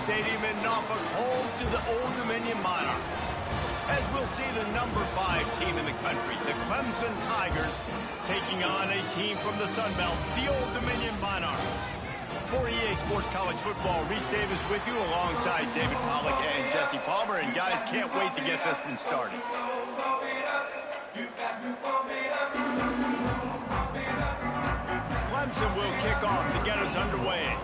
Stadium in Norfolk, home to the Old Dominion Monarchs. As we'll see the number 5 team in the country, the Clemson Tigers, taking on a team from the Sun Belt, the Old Dominion Monarchs. For EA Sports College Football, Reese Davis with you alongside David Pollack and Jesse Palmer. And guys, can't wait to get this one started. Clemson will kick off to get us underway.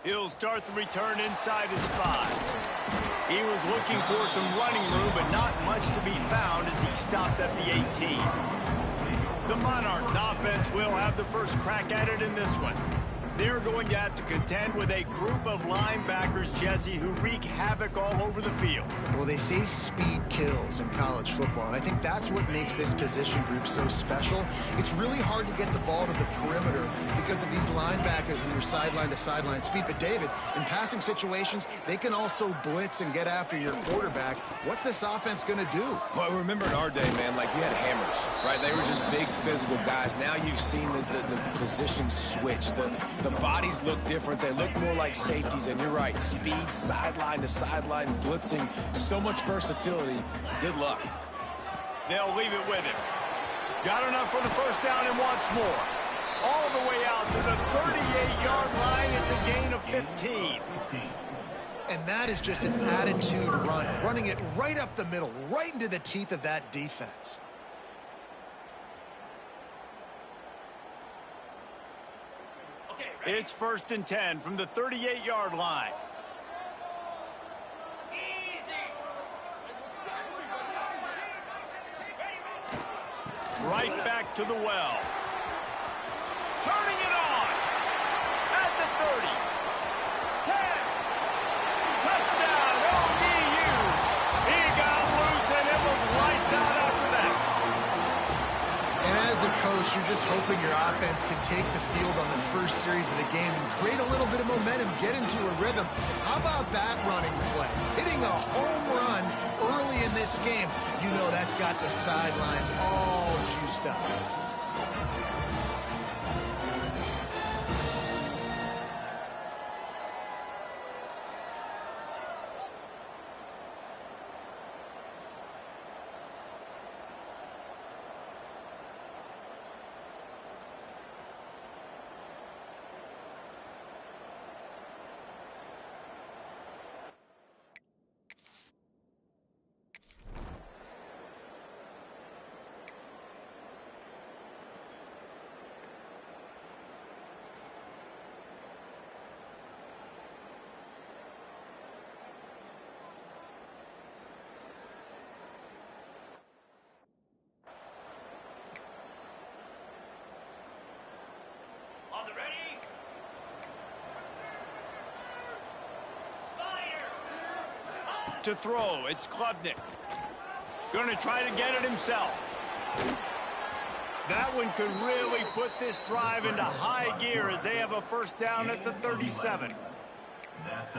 He'll start the return inside his 5. He was looking for some running room, but not much to be found as he stopped at the 18. The Monarchs offense will have the first crack at it in this one. They're going to have to contend with a group of linebackers, Jesse, who wreak havoc all over the field. Well, they say speed kills in college football, and I think that's what makes this position group so special. It's really hard to get the ball to the perimeter because of these linebackers and your sideline-to-sideline speed. But, David, in passing situations, they can also blitz and get after your quarterback. What's this offense going to do? Well, remember in our day, man, like you had hammers, right? They were just big physical guys. Now you've seen the positions switch. The bodies look different. They look more like safeties, and you're right. Speed, sideline to sideline, blitzing, so much versatility. Good luck. They'll leave it with him. Got enough for the first down and wants more. All the way out to the 38-yard line. It's a gain of 15. And that is just an attitude run, running it right up the middle, right into the teeth of that defense. It's 1st and 10 from the 38-yard line. Right back to the well. Turning it on. At the 30. 10. Touchdown, ODU. He got loose and it was lights out after that. And as a coach, you're just hoping your offense can take the field on the first series of the game and create a little bit of momentum, get into a rhythm. How about that running play? Hitting a home run early in this game. You know that's got the sidelines all juiced up. To throw, it's Klubnik. Going to try to get it himself. That one could really put this drive into high gear as they have a first down at the 37.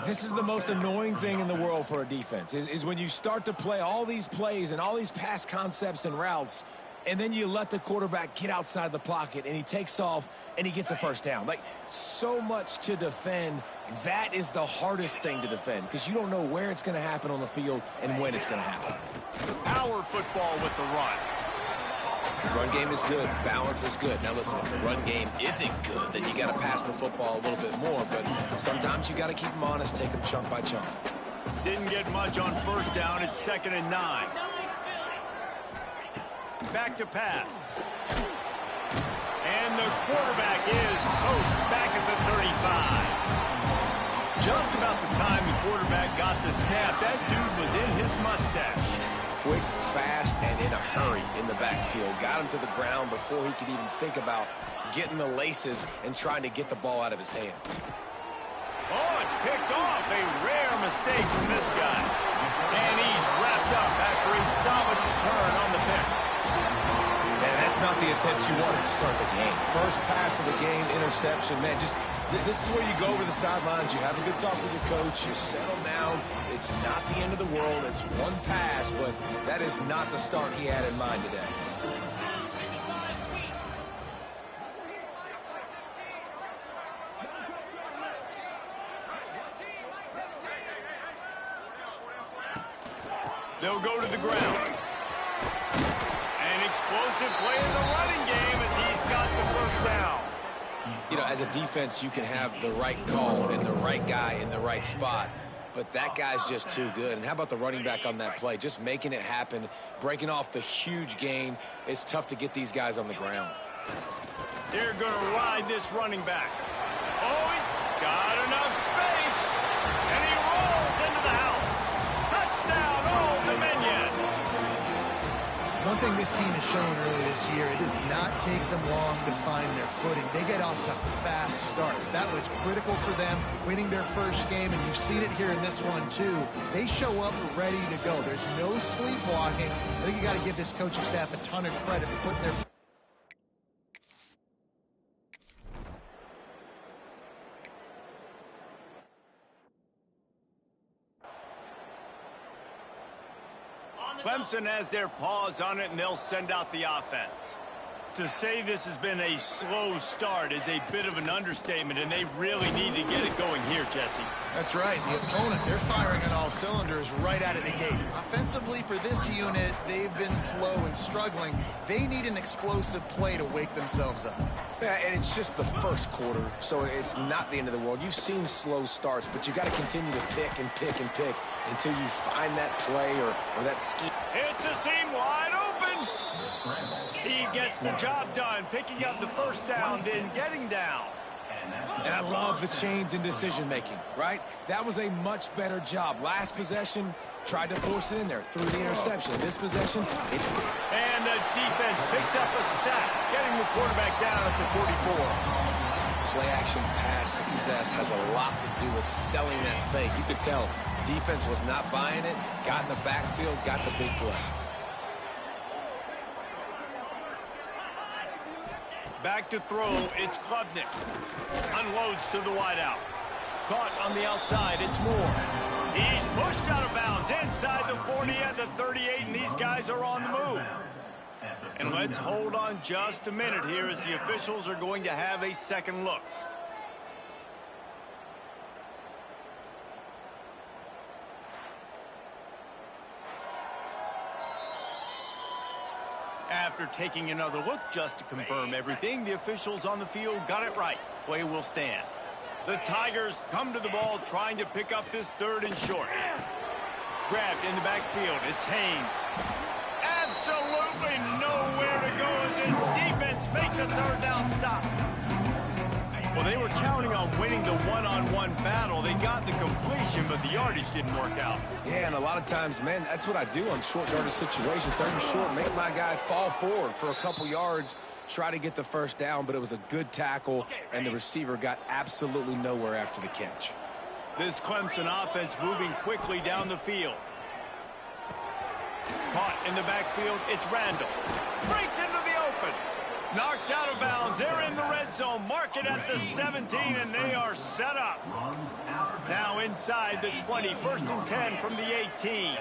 This is the most annoying thing in the world for a defense, is when you start to play all these plays and all these pass concepts and routes, and then you let the quarterback get outside the pocket, and he takes off, and he gets a first down. Like, so much to defend. That is the hardest thing to defend because you don't know where it's going to happen on the field and when it's going to happen. Power football with the run. The run game is good. Balance is good. Now, listen, if the run game isn't good, then you got to pass the football a little bit more. But sometimes you got to keep them honest, take them chunk by chunk. Didn't get much on first down. It's 2nd and 9. Back to pass. And the quarterback is toast back at the 35. Just about the time the quarterback got the snap, that dude was in his mustache. Quick, fast, and in a hurry in the backfield. Got him to the ground before he could even think about getting the laces and trying to get the ball out of his hands. Oh, it's picked off. A rare mistake from this guy. And he's wrapped up after a solid return on the pick. Man, that's not the attempt you wanted to start the game. First pass of the game, interception. Man, just this is where you go over the sidelines. You have a good talk with your coach. You settle down. It's not the end of the world. It's one pass, but that is not the start he had in mind today. They'll go to the ground. An explosive play in the running game as he's got the first down. You know, as a defense, you can have the right call and the right guy in the right spot, but that guy's just too good. And how about the running back on that play? Just making it happen, breaking off the huge gain. It's tough to get these guys on the ground. They're going to ride this running back. Oh, he's got enough space, and he rolls into the house. Touchdown, Old Dominion. One thing this team has shown early this year, it does not take them long to find their footing. They get off to fast starts. That was critical for them, winning their first game, and you've seen it here in this one, too. They show up ready to go. There's no sleepwalking. I think you got to give this coaching staff a ton of credit for putting their... Clemson has their paws on it, and they'll send out the offense. To say this has been a slow start is a bit of an understatement, and they really need to get it going here, Jesse. That's right. The opponent, they're firing on all cylinders right out of the gate. Offensively, for this unit, they've been slow and struggling. They need an explosive play to wake themselves up. Yeah, and it's just the first quarter, so it's not the end of the world. You've seen slow starts, but you got to continue to pick and pick and pick until you find that play or that scheme. It's a seam wide open. He gets the job done, picking up the first down, then getting down. And I love the change in decision-making, right? That was a much better job. Last possession, tried to force it in there, threw the interception. This possession, it's... And the defense picks up a sack, getting the quarterback down at the 44. Play-action pass success has a lot to do with selling that fake. You could tell defense was not buying it, got in the backfield, got the big play. Back to throw, it's Klubnik. Unloads to the wideout. Caught on the outside, it's Moore. He's pushed out of bounds inside the 40 at the 38, and these guys are on the move. And let's hold on just a minute here as the officials are going to have a second look. After taking another look just to confirm everything, the officials on the field got it right. Play will stand. The Tigers come to the ball trying to pick up this third and short. Grabbed in the backfield, it's Haynes. Absolutely nowhere to go as his defense makes a third down stop. Well, they were counting on winning the one-on-one battle. They got the completion, but the yardage didn't work out. Yeah, and a lot of times, man, that's what I do on short yardage situations. Third and short, make my guy fall forward for a couple yards, try to get the first down, but it was a good tackle, and the receiver got absolutely nowhere after the catch. This Clemson offense moving quickly down the field. Caught in the backfield, it's Randall. Breaks into the open. Knocked out of bounds. They're in the red zone. Mark it at the 17, and they are set up. Now inside the 20. First and 10 from the 18.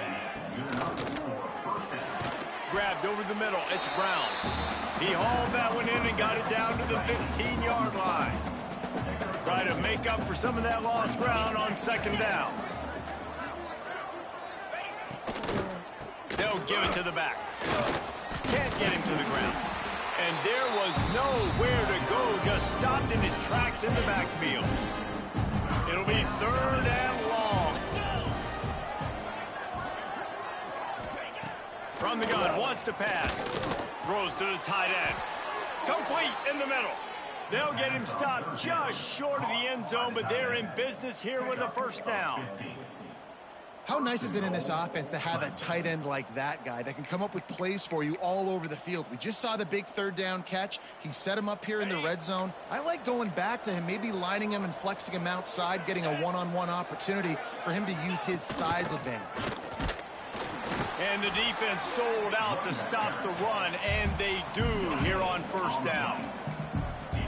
Grabbed over the middle. It's Brown. He hauled that one in and got it down to the 15-yard line. Try to make up for some of that lost ground on second down. They'll give it to the back. Can't get him to the ground. And there was nowhere to go, just stopped in his tracks in the backfield. It'll be third and long. From the gun, wants to pass. Throws to the tight end. Complete in the middle. They'll get him stopped just short of the end zone, but they're in business here with a first down. How nice is it in this offense to have a tight end like that guy that can come up with plays for you all over the field? We just saw the big third down catch. He set him up here in the red zone. I like going back to him, maybe lining him and flexing him outside, getting a one-on-one opportunity for him to use his size advantage. And the defense sold out to stop the run, and they do here on first down.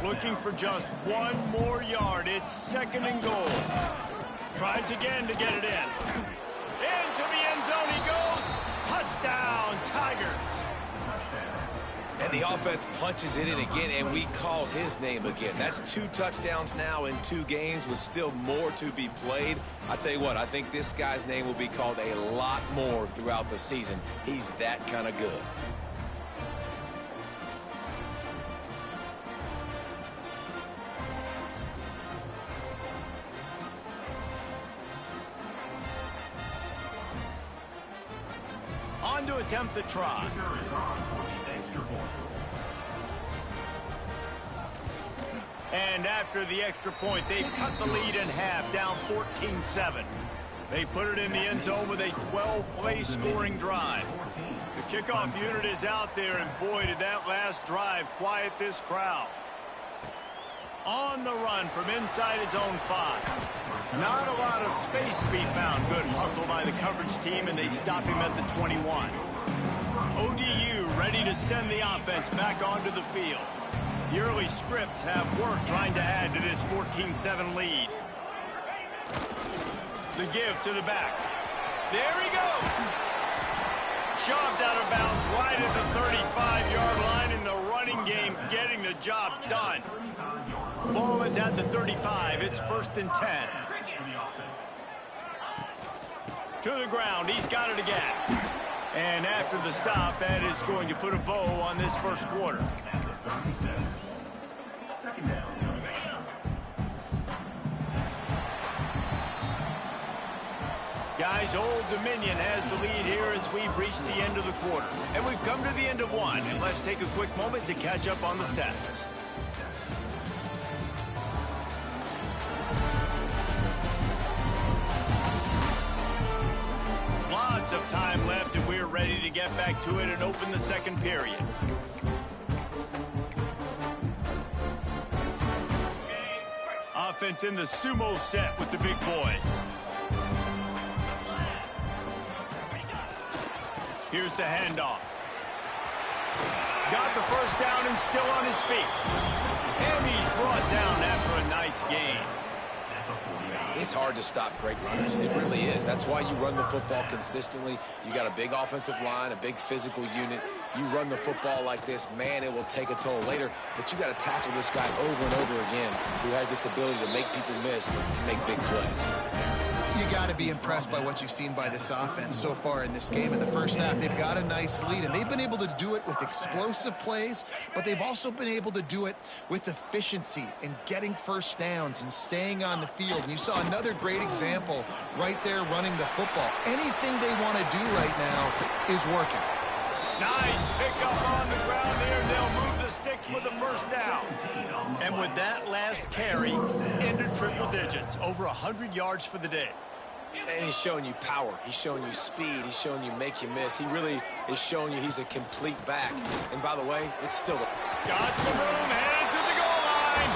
Looking for just one more yard. It's second and goal. Tries again to get it in. Into the end zone he goes. Touchdown, Tigers. And And the offense punches it in again, and we called his name again. That's 2 touchdowns now in 2 games with still more to be played. I tell you what, I think this guy's name will be called a lot more throughout the season. He's that kind of good. On to attempt the try. And after the extra point, they've cut the lead in half, down 14-7. They put it in the end zone with a 12-play scoring drive. The kickoff unit is out there, and boy, did that last drive quiet this crowd. On the run from inside his own 5. Not a lot of space to be found. Good hustle by the coverage team, and they stop him at the 21. ODU ready to send the offense back onto the field. The early scripts have worked trying to add to this 14-7 lead. The give to the back. There he goes. Shoved out of bounds right at the 35-yard line in the running game, getting the job done. Ball is at the 35. It's 1st and 10. To the ground. He's got it again. And after the stop, that is going to put a bow on this first quarter. Guys, Old Dominion has the lead here as we've reached the end of the quarter. And we've come to the end of one. And let's take a quick moment to catch up on the stats. Lots of time left, and we're ready to get back to it and open the second period. Offense in the sumo set with the big boys. Here's the handoff. Got the first down and still on his feet. And he's brought down after a nice gain. It's hard to stop great runners. It really is. That's why you run the football consistently. You got a big offensive line, a big physical unit. You run the football like this, man, it will take a toll later. But you got to tackle this guy over and over again who has this ability to make people miss and make big plays. You got to be impressed by what you've seen by this offense so far in this game. In the first half, they've got a nice lead, and they've been able to do it with explosive plays, but they've also been able to do it with efficiency and getting first downs and staying on the field. And you saw another great example right there running the football. Anything they want to do right now is working. Nice pickup on the ground there, and they'll move the sticks with the first down. And with that last carry, into triple digits, over 100 yards for the day. And he's showing you power. He's showing you speed. He's showing you make you miss. He really is showing you he's a complete back. And by the way, it's still got some room, headed to the goal line.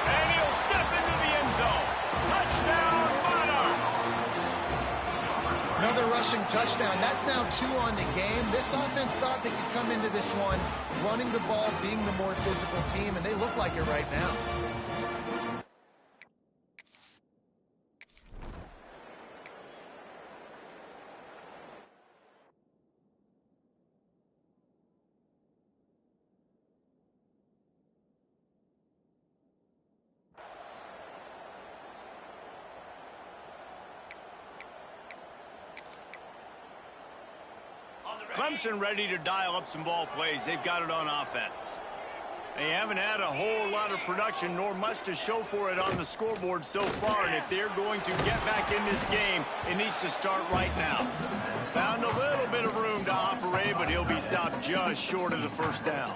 And he'll step into the end zone. Touchdown, Monarchs. Another rushing touchdown. That's now 2 on the game. This offense thought they could come into this one running the ball, being the more physical team, and they look like it right now. Clemson ready to dial up some ball plays. They've got it on offense. They haven't had a whole lot of production, nor much to show for it on the scoreboard so far. And if they're going to get back in this game, it needs to start right now. Found a little bit of room to operate, but he'll be stopped just short of the first down.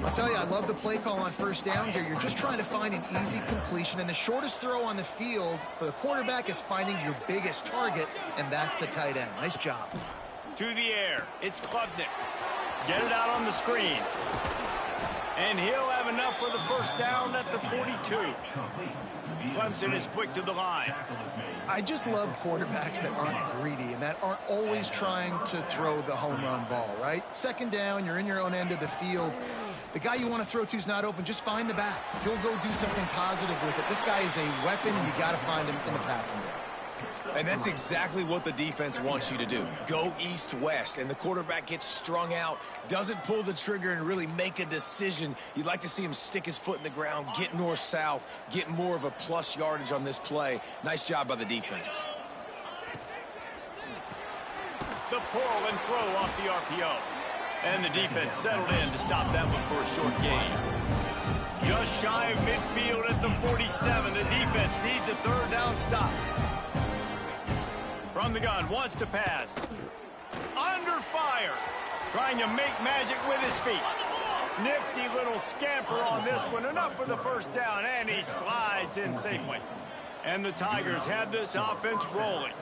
I'll tell you, I love the play call on first down here. You're just trying to find an easy completion, and the shortest throw on the field for the quarterback is finding your biggest target, and that's the tight end. Nice job. To the air, it's Klubnik. Get it out on the screen. And he'll have enough for the first down at the 42. Clemson is quick to the line. I just love quarterbacks that aren't greedy and that aren't always trying to throw the home run ball, right? Second down, you're in your own end of the field. The guy you want to throw to is not open. Just find the back. He'll go do something positive with it. This guy is a weapon. You got to find him in the passing game. And that's exactly what the defense wants you to do. Go east-west, and the quarterback gets strung out, doesn't pull the trigger and really make a decision. You'd like to see him stick his foot in the ground, get north-south, get more of a plus yardage on this play. Nice job by the defense. The pull and throw off the RPO. And the defense settled in to stop that one for a short gain. Just shy of midfield at the 47. The defense needs a third down stop. From the gun, wants to pass. Under fire. Trying to make magic with his feet. Nifty little scamper on this one. Enough for the first down, and he slides in safely. And the Tigers have this offense rolling.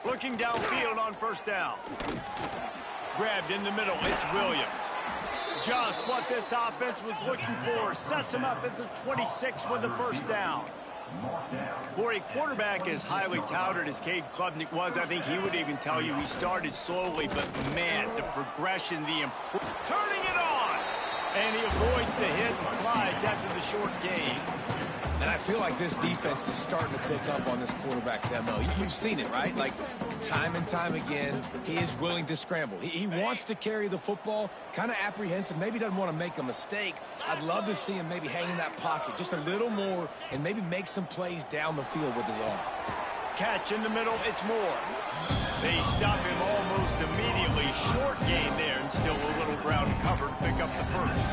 Looking downfield on first down. Grabbed in the middle, it's Williams. Just what this offense was looking for. Sets him up at the 26 with the first down. For a quarterback as highly touted as Cade Klubnik was, I think he would even tell you he started slowly, but man, the progression, turning it on! And he avoids the hit and slides after the short gain. And I feel like this defense is starting to pick up on this quarterback's MO. You've seen it, right? Like, time and time again, he is willing to scramble. He wants to carry the football, kind of apprehensive, maybe doesn't want to make a mistake. I'd love to see him maybe hang in that pocket just a little more and maybe make some plays down the field with his arm. Catch in the middle, it's Moore. They stop him almost immediately. Short gain there, and still a little ground cover to pick up the first.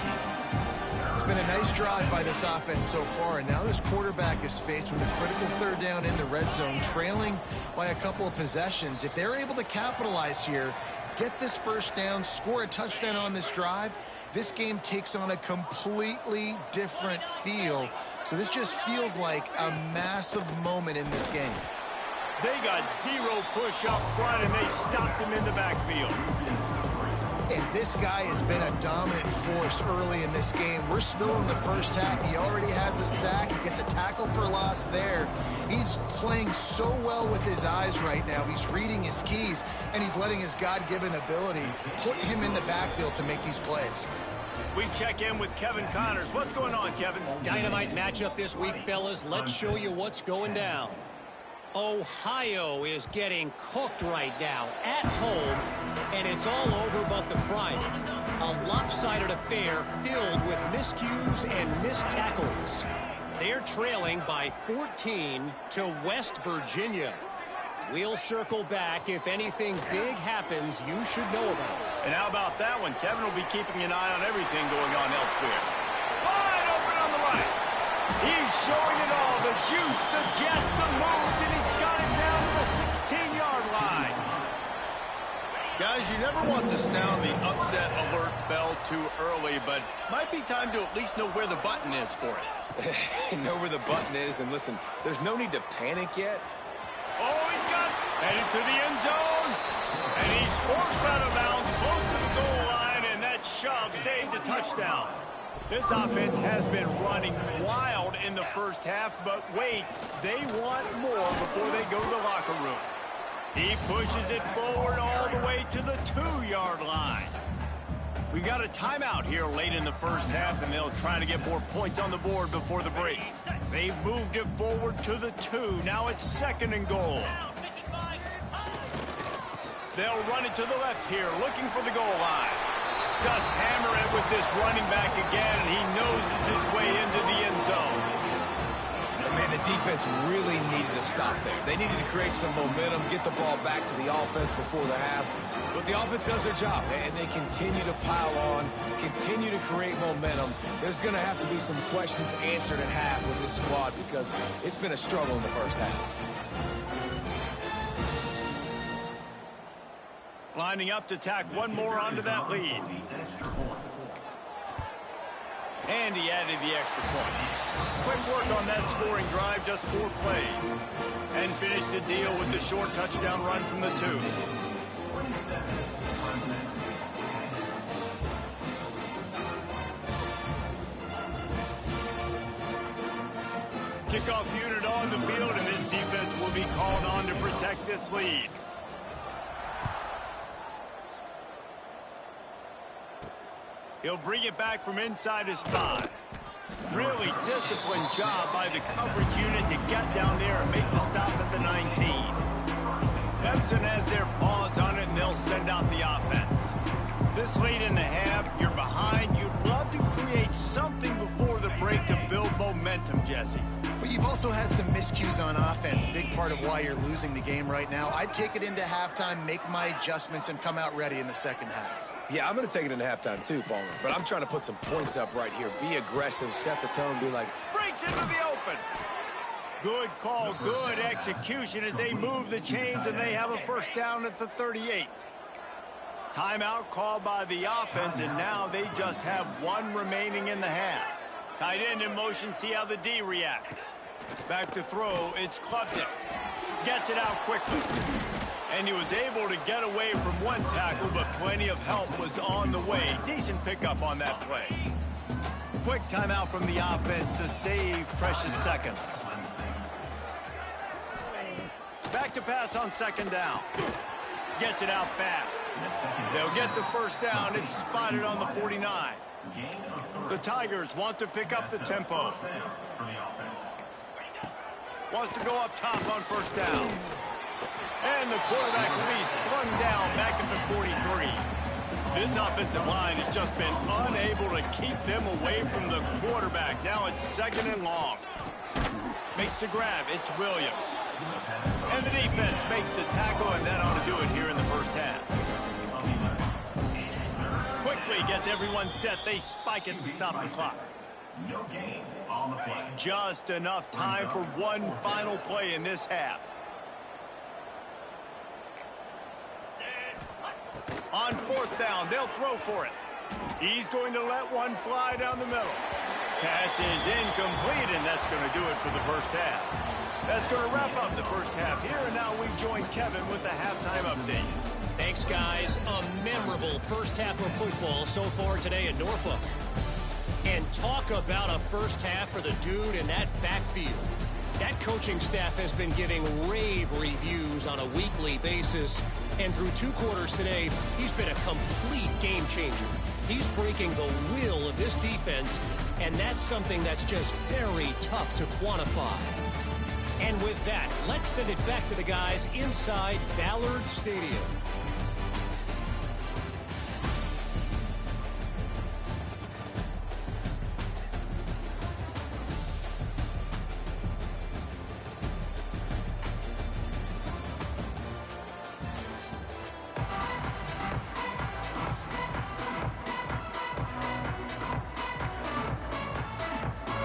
It's been a nice drive by this offense so far, and now this quarterback is faced with a critical third down in the red zone, trailing by a couple of possessions. If they're able to capitalize here, get this first down, score a touchdown on this drive, this game takes on a completely different feel. So this just feels like a massive moment in this game. They got zero push up front, and they stopped him in the backfield. And this guy has been a dominant force early in this game. We're still in the first half. He already has a sack. He gets a tackle for loss there. He's playing so well with his eyes right now. He's reading his keys, and he's letting his God-given ability put him in the backfield to make these plays. We check in with Kevin Connors. What's going on, Kevin? Dynamite matchup this week, fellas. Let's show you what's going down. Ohio is getting cooked right now at home, and it's all over but the crying. A lopsided affair filled with miscues and missed tackles. They're trailing by 14 to West Virginia. We'll circle back. If anything big happens, you should know about it. And how about that one? Kevin will be keeping an eye on everything going on elsewhere. Wide open on the right. He's showing it all. The juice, the jets, the moves, and he's got it down to the 16-yard line. Guys, you never want to sound the upset alert bell too early, but might be time to at least know where the button is for it. Know where the button is, and listen, there's no need to panic yet. Oh, he's got headed to the end zone, and he's forced out of bounds close to the goal line, and that shove saved a touchdown. This offense has been running wild in the first half, but wait, they want more before they go to the locker room. He pushes it forward all the way to the 2-yard line. We got a timeout here late in the first half, and they'll try to get more points on the board before the break. They've moved it forward to the 2. Now it's 2nd and goal. They'll run it to the left here, looking for the goal line. Just hammer it with this running back again, and he noses his way into the end zone. And man, the defense really needed to stop there. They needed to create some momentum, get the ball back to the offense before the half. But the offense does their job, and they continue to pile on, continue to create momentum. There's going to have to be some questions answered at half with this squad because it's been a struggle in the first half. Lining up to tack one more onto that lead. And he added the extra point. Quick work on that scoring drive, just 4 plays. And finished the deal with the short touchdown run from the 2. Kickoff unit on the field, and this defense will be called on to protect this lead. He'll bring it back from inside his 5. Really disciplined job by the coverage unit to get down there and make the stop at the 19. Clemson has their paws on it, and they'll send out the offense. This late in the half, you're behind. You'd love to create something before the break to build momentum, Jesse. But you've also had some miscues on offense, a big part of why you're losing the game right now. I'd take it into halftime, make my adjustments, and come out ready in the second half. Yeah, I'm going to take it into halftime too, Palmer. But I'm trying to put some points up right here. Be aggressive, set the tone, be like... Breaks into the open. Good call, good execution as they move the chains, and they have a first down at the 38. Timeout called by the offense, and now they just have one remaining in the half. Tight end in motion, see how the D reacts. Back to throw, it's Klubnik. Gets it out quickly. And he was able to get away from one tackle, but plenty of help was on the way. Decent pickup on that play. Quick timeout from the offense to save precious seconds. Back to pass on second down. Gets it out fast. They'll get the first down. It's spotted on the 49. The Tigers want to pick up the tempo. Wants to go up top on first down. And the quarterback will be slung down back at the 43. This offensive line has just been unable to keep them away from the quarterback. Now it's second and long. Makes the grab. It's Williams. And the defense makes the tackle, and that ought to do it here in the first half. Quickly gets everyone set. They spike it to stop the clock. Just enough time for one final play in this half. On fourth down, they'll throw for it. He's going to let one fly down the middle. Pass is incomplete, and that's going to do it for the first half. That's going to wrap up the first half here, and now we join Kevin with the halftime update. Thanks, guys. A memorable first half of football so far today at Norfolk. And talk about a first half for the dude in that backfield. That coaching staff has been giving rave reviews on a weekly basis. And through 2 quarters today, he's been a complete game changer. He's breaking the will of this defense, and that's something that's just very tough to quantify. And with that, let's send it back to the guys inside Ballard Stadium.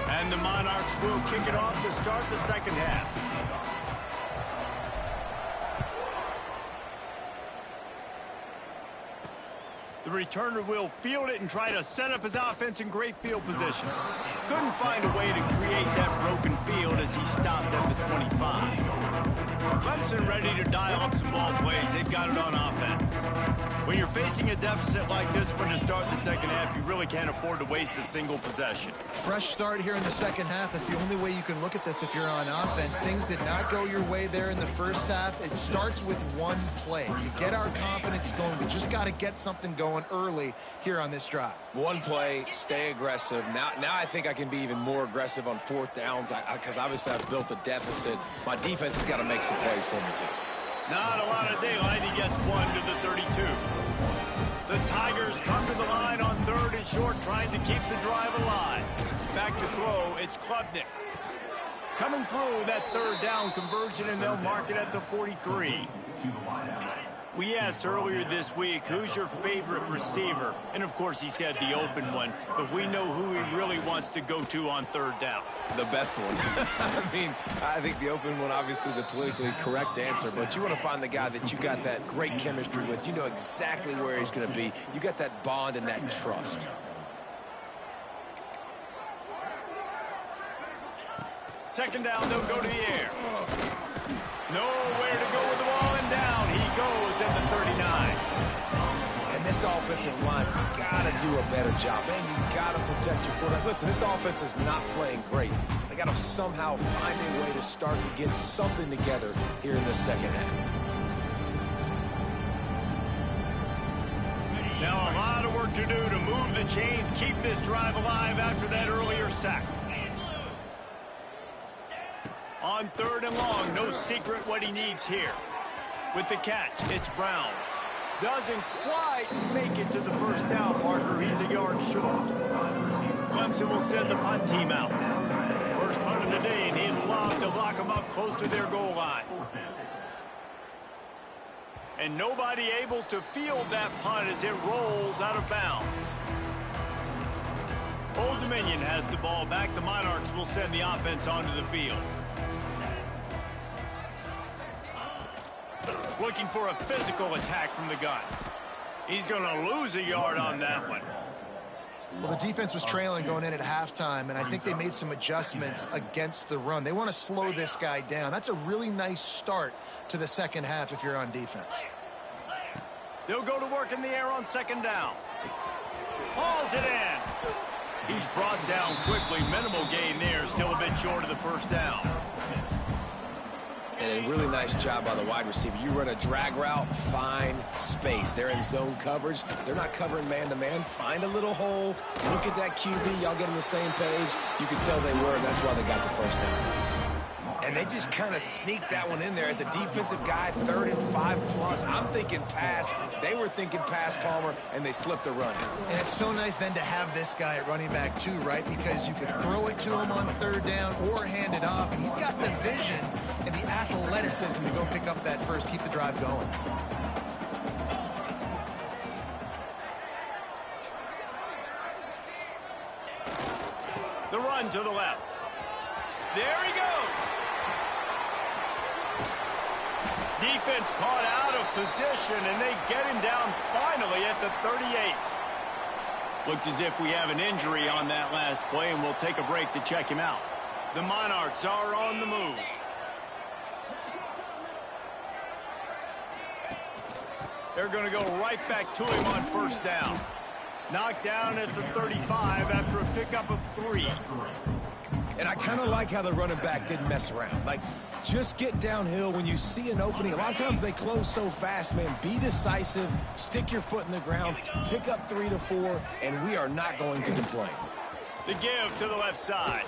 And the Monarchs will kick it off to start the second half. The returner will field it and try to set up his offense in great field position. Couldn't find a way to create that broken field as he stopped at the 25. Clemson ready to dial up some ball plays. They've got it on offense. When you're facing a deficit like this one to start the second half, you really can't afford to waste a single possession. Fresh start here in the second half. That's the only way you can look at this if you're on offense. Things did not go your way there in the first half. It starts with one play. To get our confidence going, we just got to get something going early here on this drive. One play, stay aggressive. Now I think I can be even more aggressive on fourth downs because obviously I've built a deficit. My defense has got to make some plays for me too. Not a lot of daylight. He gets one to the 32. The Tigers come to the line on third and short, trying to keep the drive alive. Back to throw, it's Klubnik. Coming through that third down conversion, and they'll mark it at the 43. We asked earlier this week, who's your favorite receiver? And, of course, he said the open one. But we know who he really wants to go to on third down. The best one. I mean, I think the open one, obviously the politically correct answer. But you want to find the guy that you got that great chemistry with. You know exactly where he's going to be. You got that bond and that trust. Second down, they'll go to the air. Nowhere to go with the ball, and down he goes at the 39. And this offensive line's got to do a better job. Man, you got to protect your quarterback. Listen, this offense is not playing great. They got to somehow find a way to start to get something together here in the second half. Now a lot of work to do to move the chains, keep this drive alive after that earlier sack. On 3rd and long, no secret what he needs here. With the catch, it's Brown. Doesn't quite make it to the first down marker. He's a yard short. Clemson will send the punt team out. First punt of the day, and he'd love to lock them up close to their goal line. And nobody able to field that punt as it rolls out of bounds. Old Dominion has the ball back. The Monarchs will send the offense onto the field. Looking for a physical attack from the gun. He's going to lose a yard on that one. Well, the defense was trailing going in at halftime, and I think they made some adjustments against the run. They want to slow this guy down. That's a really nice start to the second half if you're on defense. They'll go to work in the air on 2nd down. Hauls it in. He's brought down quickly. Minimal gain there. Still a bit short of the first down. And a really nice job by the wide receiver. You run a drag route, find space. They're in zone coverage. They're not covering man-to-man. Find a little hole. Look at that QB. Y'all get on the same page. You can tell they were, and that's why they got the first down. And they just kind of sneaked that one in there as a defensive guy, 3rd and 5+. I'm thinking pass. They were thinking pass, Palmer, and they slipped the run. And it's so nice then to have this guy at running back too, right? Because you could throw it to him on 3rd down or hand it off. And he's got the vision and the athleticism to go pick up that first, keep the drive going. The run to the left. There he goes. Defense caught out of position, and they get him down finally at the 38. Looks as if we have an injury on that last play, and we'll take a break to check him out. The Monarchs are on the move. They're going to go right back to him on 1st down. Knocked down at the 35 after a pickup of 3. And I kind of like how the running back didn't mess around. Like, just get downhill when you see an opening. A lot of times they close so fast, man. Be decisive, stick your foot in the ground, pick up 3 to 4, and we are not going to complain. The give to the left side.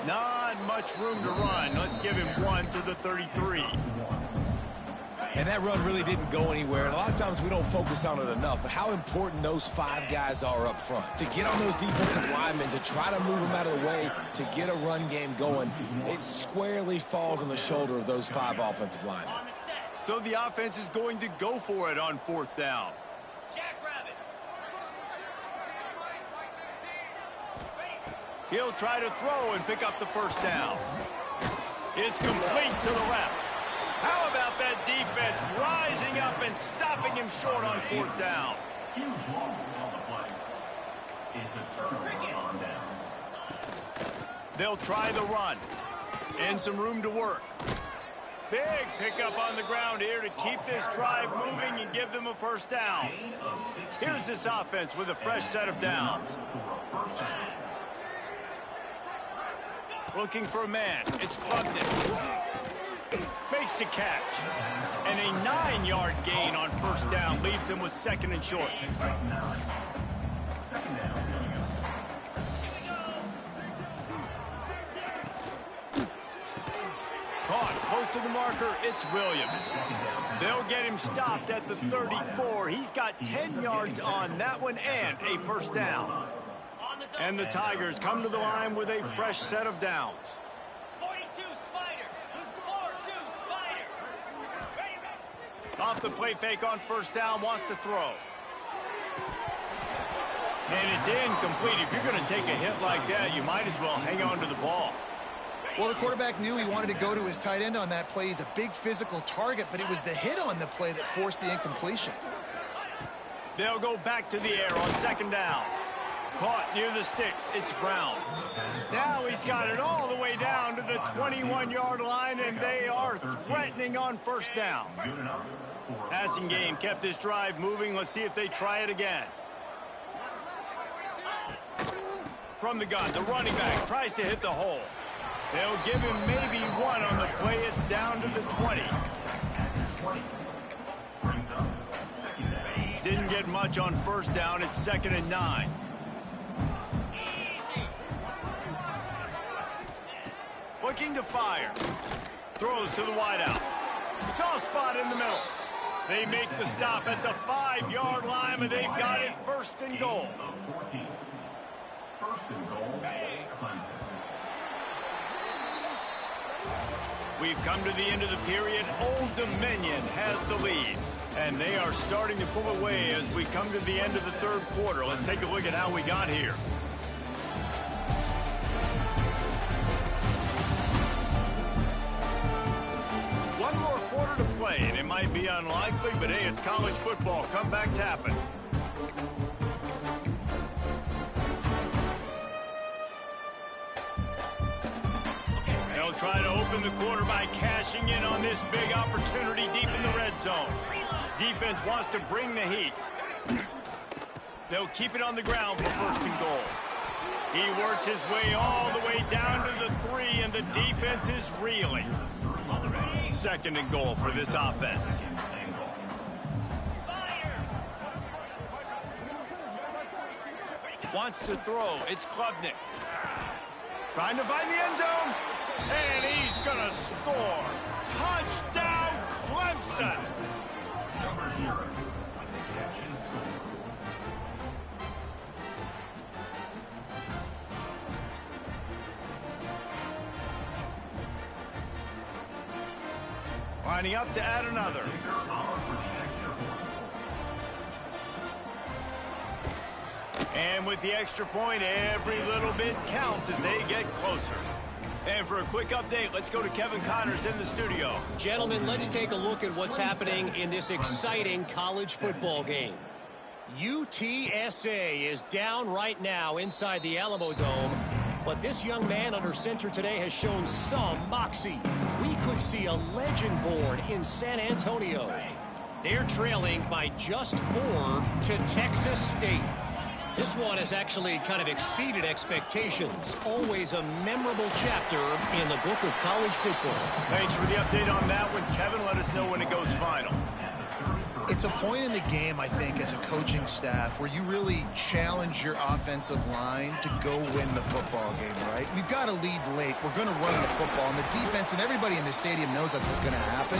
Not much room to run. Let's give him 1 to the 33. And that run really didn't go anywhere. And a lot of times we don't focus on it enough. But how important those 5 guys are up front. To get on those defensive linemen, to try to move them out of the way, to get a run game going, it squarely falls on the shoulder of those 5 offensive linemen. So the offense is going to go for it on 4th down. He'll try to throw and pick up the 1st down. It's complete to the left. How about that defense rising up and stopping him short on 4th down? Huge loss on the play. It's a turnover on downs. They'll try the run. And some room to work. Big pickup on the ground here to keep this drive moving and give them a 1st down. Here's this offense with a fresh set of downs. Looking for a man. It's Klubnik. Makes the catch. And a 9-yard gain on 1st down leaves him with 2nd and short. Caught close to the marker. It's Williams. They'll get him stopped at the 34. He's got 10 yards on that one and a 1st down. And the Tigers come to the line with a fresh set of downs. 42 Spider. 4-2 Spider. Off the play fake on 1st down, wants to throw. And it's incomplete. If you're going to take a hit like that, you might as well hang on to the ball. Well, the quarterback knew he wanted to go to his tight end on that play. He's a big physical target, but it was the hit on the play that forced the incompletion. They'll go back to the air on 2nd down. Caught near the sticks. It's Brown. Now he's got it all the way down to the 21-yard line, and they are threatening on 1st down. Passing game kept this drive moving. Let's see if they try it again. From the gun, the running back tries to hit the hole. They'll give him maybe 1 on the play. It's down to the 20. Didn't get much on first down. It's 2nd and 9. Looking to fire. Throws to the wideout. Soft spot in the middle. They make the stop at the 5-yard line, and they've got it 1st and goal. 14. 1st and goal, Clemson. We've come to the end of the period. Old Dominion has the lead, and they are starting to pull away as we come to the end of the 3rd quarter. Let's take a look at how we got here. One more quarter to play, and it might be unlikely, but hey, it's college football. Comebacks happen. They'll try to open the quarter by cashing in on this big opportunity deep in the red zone. Defense wants to bring the heat. They'll keep it on the ground for 1st and goal. He works his way all the way down to the 3, and the defense is reeling. 2nd and goal for this offense. Wants to throw. It's Klubnik. Trying to find the end zone. And he's going to score. Touchdown, Clemson. Number 0 with the catch and score. Lining up to add another. And with the extra point, every little bit counts as they get closer. And for a quick update, let's go to Kevin Connors in the studio. Gentlemen, let's take a look at what's happening in this exciting college football game. UTSA is down right now inside the Alamo Dome, but this young man under center today has shown some moxie. We could see a legend born in San Antonio. They're trailing by just 4 to Texas State. This one has actually kind of exceeded expectations. Always a memorable chapter in the book of college football. Thanks for the update on that one, Kevin. Let us know when it goes final. It's a point in the game, I think, as a coaching staff where you really challenge your offensive line to go win the football game, right? We've got to lead late. We're going to run the football, and the defense and everybody in the stadium knows that's what's going to happen.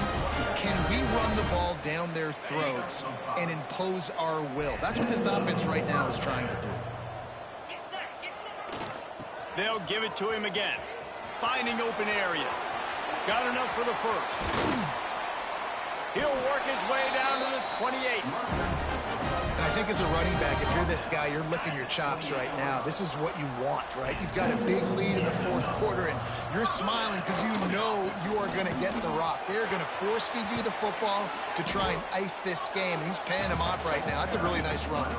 Can we run the ball down their throats and impose our will? That's what this offense right now is trying to do. They'll give it to him again. Finding open areas. Got enough for the 1st. He'll work his way down to the 28. And I think as a running back, if you're this guy, you're licking your chops right now. This is what you want, right? You've got a big lead in the 4th quarter, and you're smiling because you know you are going to get the rock. They're going to force-feed you the football to try and ice this game, and he's paying them off right now. That's a really nice run.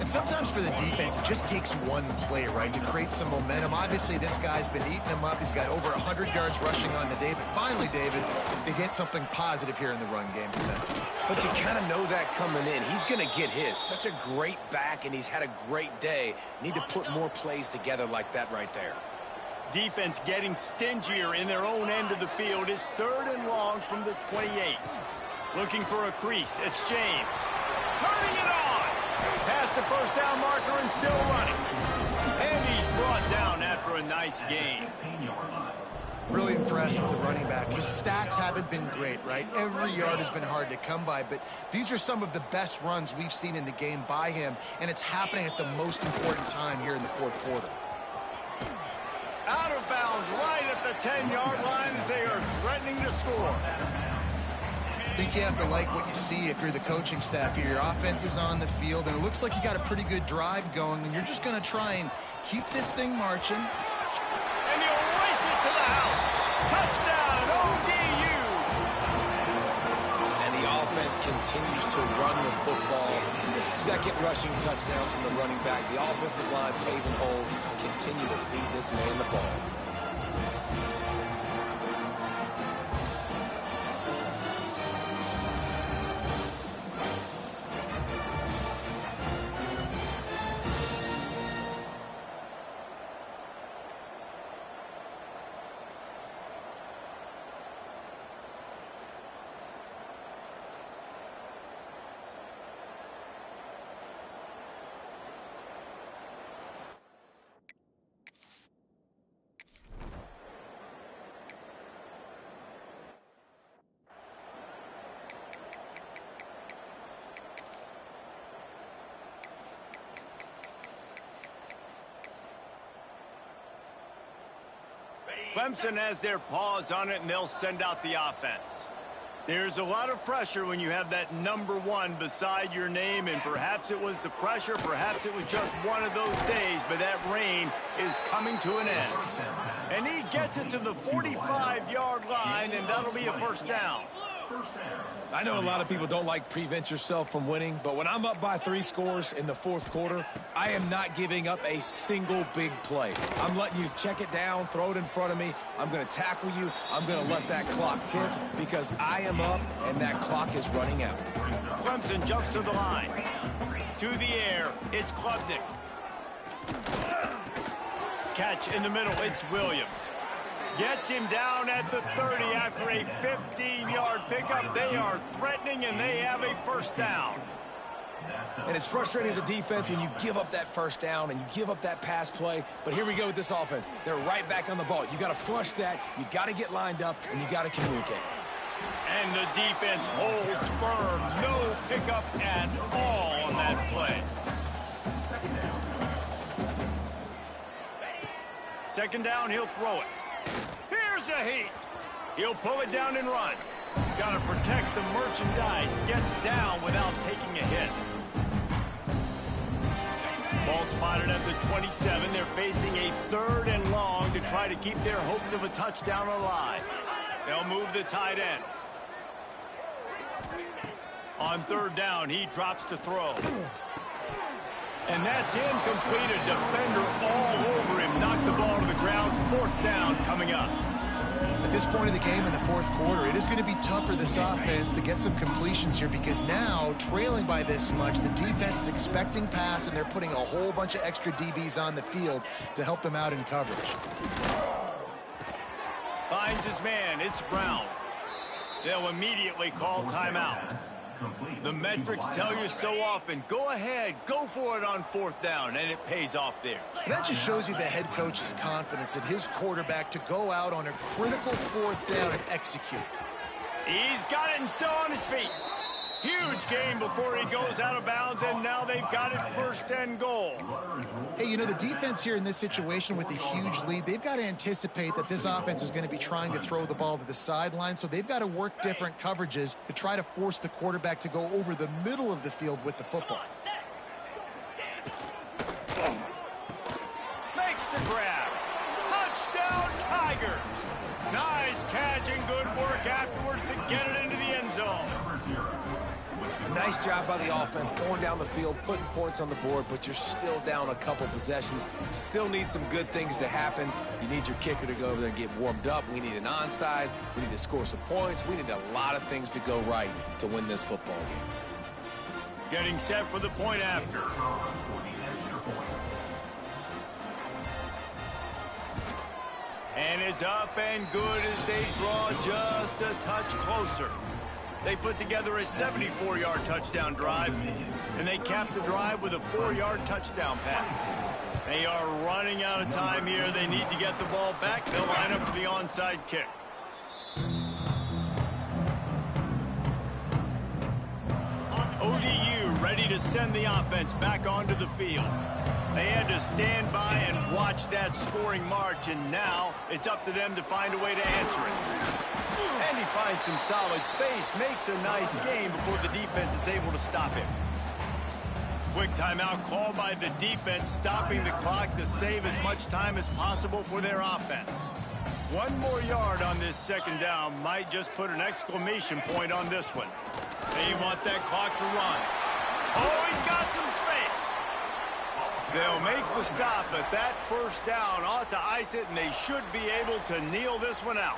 And sometimes for the defense, it just takes one play, right, to create some momentum. Obviously, this guy's been eating them up. He's got over 100 yards rushing on the day. But finally, David, they get something positive here in the run game defensively. But you kind of know that coming in. He's going to get his. Such a great back, and he's had a great day. Need to put more plays together like that right there. Defense getting stingier in their own end of the field. It's 3rd and long from the 28. Looking for a crease. It's James. Turning it on. Past the 1st down marker and still running. And he's brought down after a nice gain. Really impressed with the running back. His stats haven't been great, right? Every yard has been hard to come by, but these are some of the best runs we've seen in the game by him, and it's happening at the most important time here in the 4th quarter. Out of bounds right at the 10-yard line as they are threatening to score. I think you have to like what you see if you're the coaching staff here. Your offense is on the field, and it looks like you got a pretty good drive going, and you're just going to try and keep this thing marching. And he'll race it to the house. Touchdown, ODU. And the offense continues to run the football. The 2nd rushing touchdown from the running back. The offensive line paving holes. Continue to feed this man the ball. Clemson has their paws on it, and they'll send out the offense. There's a lot of pressure when you have that number 1 beside your name, and perhaps it was the pressure, perhaps it was just one of those days, but that rain is coming to an end. And he gets it to the 45-yard line, and that'll be a first down. I know a lot of people don't like prevent yourself from winning, but when I'm up by 3 scores in the fourth quarter, I am not giving up a single big play. I'm letting you check it down, throw it in front of me. I'm going to tackle you. I'm going to let that clock tick because I am up and that clock is running out. Clemson jumps to the line. To the air, it's Klubnik. Catch in the middle, it's Williams. Gets him down at the 30 after a 15-yard pickup. They are threatening, and they have a first down. And it's frustrating as a defense when you give up that first down and you give up that pass play. But here we go with this offense. They're right back on the ball. You got to flush that. You got to get lined up, and you got to communicate. And the defense holds firm. No pickup at all on that play. Second down, he'll throw it. Here's a heat. He'll pull it down and run. Got to protect the merchandise. Gets down without taking a hit. Ball spotted at the 27. They're facing a 3rd and long to try to keep their hopes of a touchdown alive. They'll move the tight end. On 3rd down, he drops to throw. And that's incomplete. A defender all over him. Knocked the ball to the ground. 4th down coming up. At this point in the game in the fourth quarter, it is going to be tough for this offense to get some completions here because now, trailing by this much, the defense is expecting pass, and they're putting a whole bunch of extra DBs on the field to help them out in coverage. Finds his man. It's Brown. They'll immediately call timeout. The metrics tell you so often, go ahead, go for it on 4th down, and it pays off there. And that just shows you the head coach's confidence in his quarterback to go out on a critical 4th down and execute. He's got it and still on his feet. Huge gain before he goes out of bounds, and now they've got it 1st and goal. Hey, you know, the defense here in this situation with a huge lead, they've got to anticipate that this offense is going to be trying to throw the ball to the sideline, so they've got to work different coverages to try to force the quarterback to go over the middle of the field with the football. Makes the grab. Touchdown, Tigers. Nice catch and good work afterwards to get it into the end zone. Nice job by the offense going down the field, putting points on the board, but you're still down a couple possessions. Still need some good things to happen. You need your kicker to go over there and get warmed up. We need an onside. We need to score some points. We need a lot of things to go right to win this football game. Getting set for the point after. And it's up and good as they draw just a touch closer. They put together a 74-yard touchdown drive, and they cap the drive with a 4-yard touchdown pass. They are running out of time here. They need to get the ball back. They'll line up for the onside kick. ODU ready to send the offense back onto the field. They had to stand by and watch that scoring march, and now it's up to them to find a way to answer it. And he finds some solid space, makes a nice game before the defense is able to stop him. Quick timeout called by the defense, stopping the clock to save as much time as possible for their offense. One more yard on this second down might just put an exclamation point on this one. They want that clock to run. Oh, he's got some space. They'll make the stop, but that first down ought to ice it, and they should be able to kneel this one out.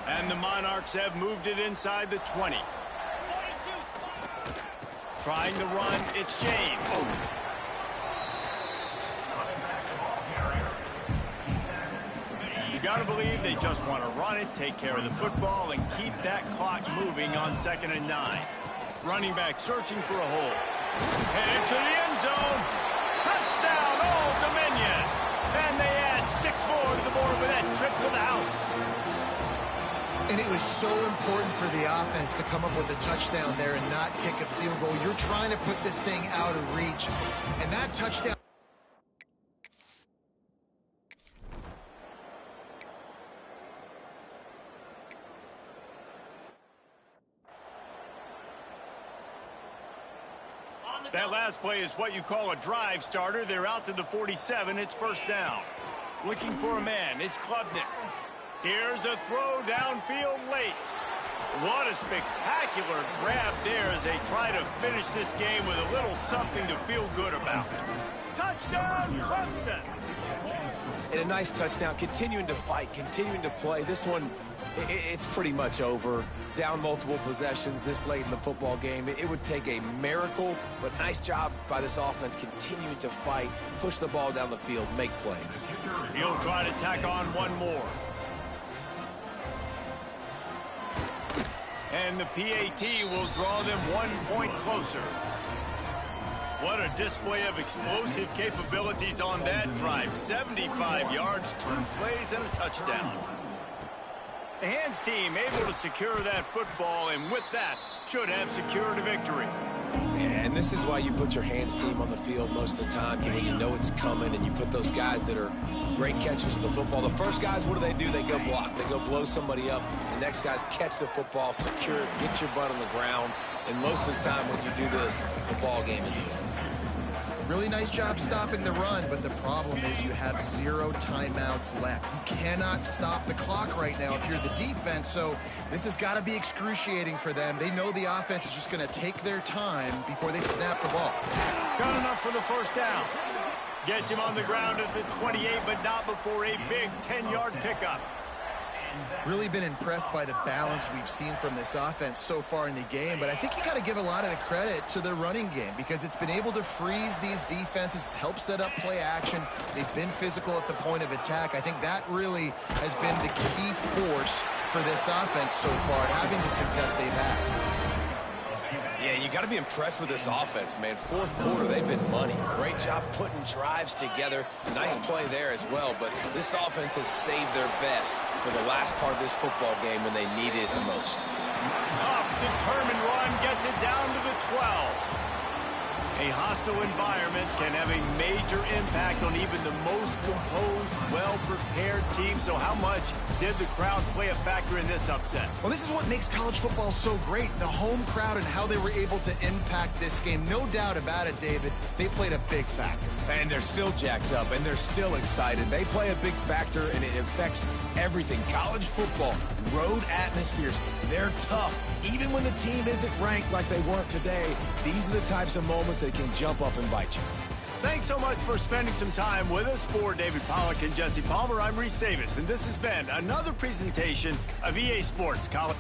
And the Monarchs have moved it inside the 20. Trying to run, it's James. You got to believe they just want to run it, take care of the football, and keep that clock moving on 2nd and 9. Running back searching for a hole. Headed to the end zone. Touchdown, Old Dominion. And they add 6 more to the board with that trip to the house. And it was so important for the offense to come up with a touchdown there and not kick a field goal. You're trying to put this thing out of reach. And that touchdown... That last play is what you call a drive starter. They're out to the 47. It's first down. Looking for a man. It's Klubnik. Here's a throw downfield late. What a spectacular grab there as they try to finish this game with a little something to feel good about. Touchdown, Clemson. And a nice touchdown, continuing to fight, continuing to play. This one, it's pretty much over. Down multiple possessions this late in the football game. It would take a miracle, but nice job by this offense continuing to fight, push the ball down the field, make plays. He'll try to tack on one more. And the PAT will draw them 1 point closer. What a display of explosive capabilities on that drive. 75 yards, 2 plays, and a touchdown. The hands team able to secure that football, and with that, should have secured a victory. And this is why you put your hands team on the field most of the time, when you know it's coming, and you put those guys that are great catchers of the football. The first guys, what do? They go block. They go blow somebody up. The next guys catch the football, secure it, get your butt on the ground. And most of the time when you do this, the ball game is over. Really nice job stopping the run, but the problem is you have 0 timeouts left. You cannot stop the clock right now if you're the defense, so this has got to be excruciating for them. They know the offense is just going to take their time before they snap the ball. Got enough for the first down. Gets him on the ground at the 28, but not before a big 10-yard pickup. Really been impressed by the balance we've seen from this offense so far in the game, but I think you got to give a lot of the credit to the running game because it's been able to freeze these defenses, help set up play action. They've been physical at the point of attack. I think that really has been the key force for this offense so far, having the success they've had. Yeah, you got to be impressed with this offense, man. Fourth quarter, they've been money. Great job putting drives together. Nice play there as well, but this offense has saved their best for the last part of this football game when they needed it the most. Tough, determined run gets it down to the 12. A hostile environment can have a major impact on even the most composed, well-prepared team. So how much did the crowd play a factor in this upset? Well, this is what makes college football so great, the home crowd and how they were able to impact this game. No doubt about it, David, they played a big factor. And they're still jacked up, and they're still excited. They play a big factor, and it affects everything. College football, road atmospheres, they're tough. Even when the team isn't ranked like they weren't today, these are the types of moments that can jump up and bite you. Thanks so much for spending some time with us. For David Pollack and Jesse Palmer, I'm Reese Davis, and this has been another presentation of EA Sports College.